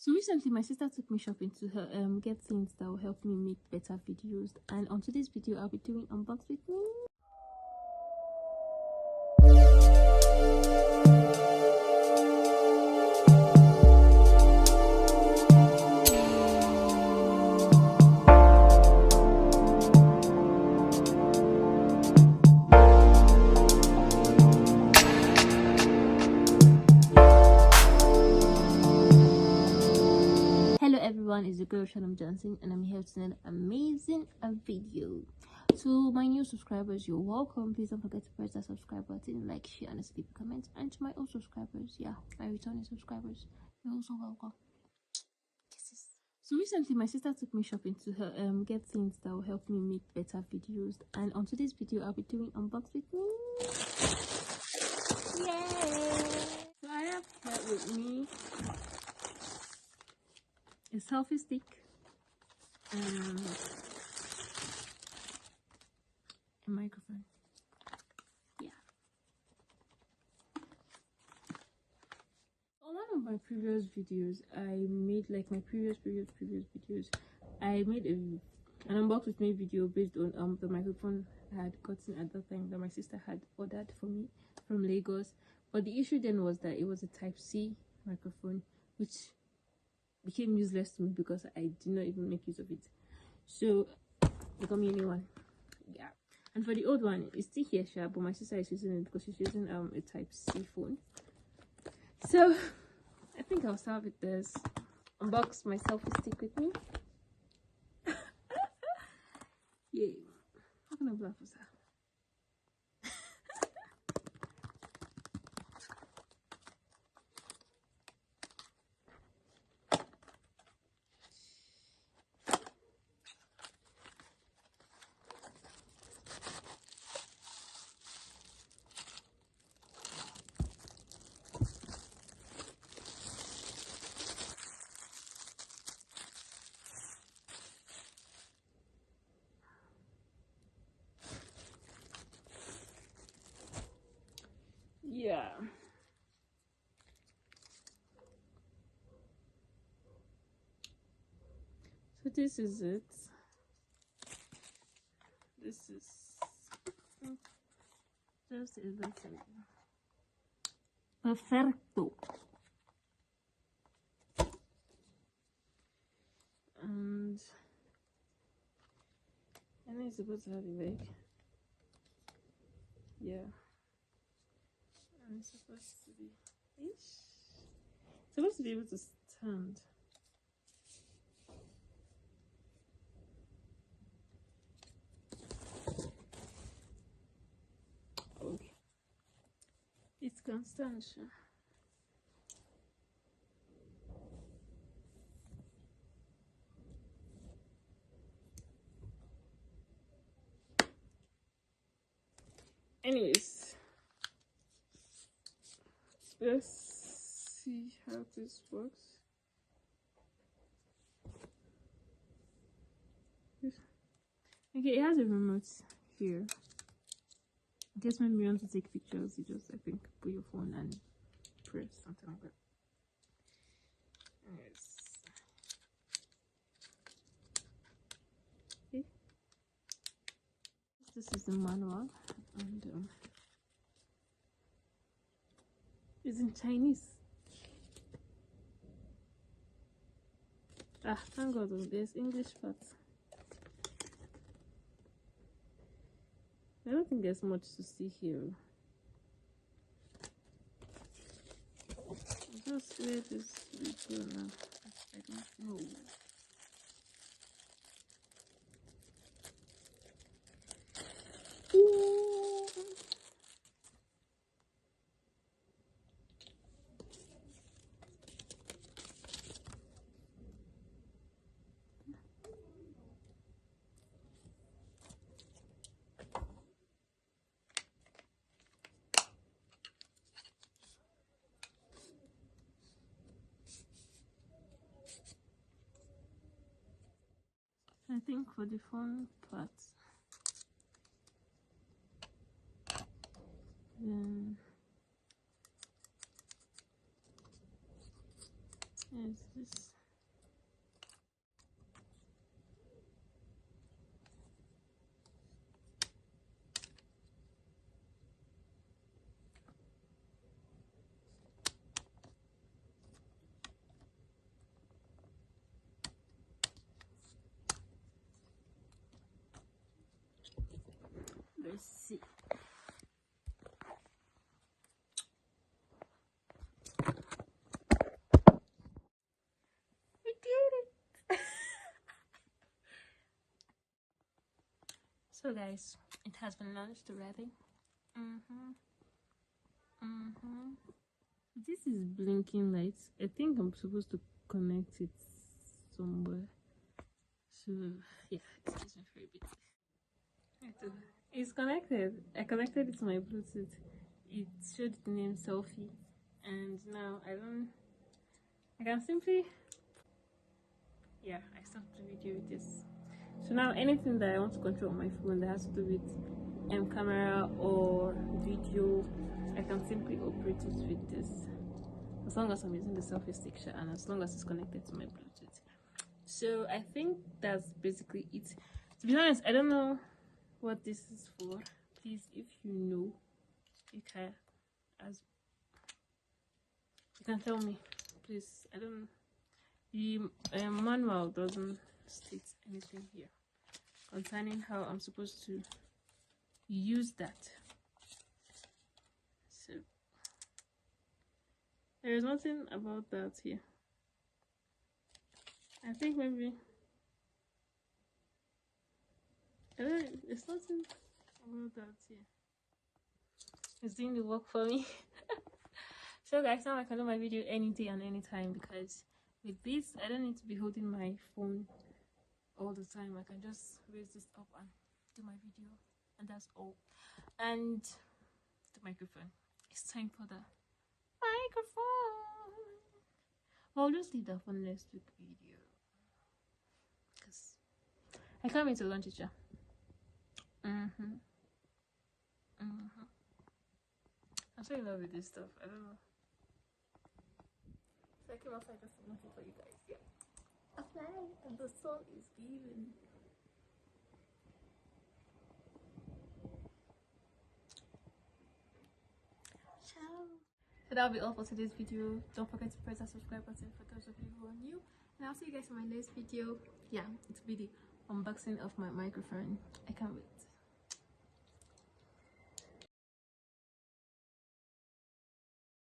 So recently my sister took me shopping to get things that will help me make better videos, and on today's video I'll be doing unbox with me. Hello everyone, it's your girl Shannon Johnson and I'm here to an amazing video. To my new subscribers, you're welcome. Please don't forget to press that subscribe button, like, share and leave a comment. And to my old subscribers, my returning subscribers, you're also welcome. Kisses. So recently my sister took me shopping to get things that will help me make better videos, and on today's video I'll be doing unbox with me. Yay! So I have here with me a selfie stick and a microphone. On one of my previous videos, I made like my previous videos, I made an unbox with me video based on the microphone I had gotten at that time that my sister had ordered for me from Lagos. But the issue then was that it was a Type-C microphone, which became useless to me because I did not even make use of it. So they got me a new one. And for the old one, it's still here, but my sister is using it because she's using a Type-C phone. So I think I'll start with this. Unbox my selfie stick with me. Yay. How can I blow for that? Yeah. So this is it. This is just everything. Perfecto. And I think it's supposed to have a leg. Yeah. And it's supposed to be able to stand. Okay. It can stand, sure. Anyways, let's see how this works. Okay, it has a remote here. I guess when you want to take pictures, you just, I think, put your phone and press something like that. Anyways. Okay. This is the manual, and it's in Chinese. Thank God there's English parts. I don't think there's much to see here. Just where this will go now. I don't know. I think for the phone part, yes, this Let's see. We did it. So guys, it has been launched already. This is blinking lights. I think I'm supposed to connect it somewhere. So yeah, excuse me for a bit. It's connected. I connected it to my Bluetooth. It showed the name Selfie, and now I can simply, yeah, I stopped the video with this. So now anything that I want to control on my phone that has to do with camera or video, I can simply operate it with this, as long as I'm using the selfie stick and as long as it's connected to my Bluetooth. So I think that's basically it. To be honest, I don't know what this is for. Please, if you know, you can tell me, please. I don't know. The manual doesn't state anything here concerning how I'm supposed to use that. So there is nothing about that here. I think maybe it's nothing about that here. It's doing the work for me. So guys, now I can do my video any day and any time, because with this I don't need to be holding my phone all the time. I can just raise this up and do my video, and that's all. And the microphone, it's time for the microphone. I'll just leave that for next week's video, because I can't wait to launch it. Yeah. I'm so in love with this stuff. I don't know. So I came outside just to launch it for you guys. Yeah. Outside and the sun is giving. Ciao. So that'll be all for today's video. Don't forget to press that subscribe button for those of you who are new. And I'll see you guys in my next video. Yeah, it'll be the unboxing of my microphone. I can't wait.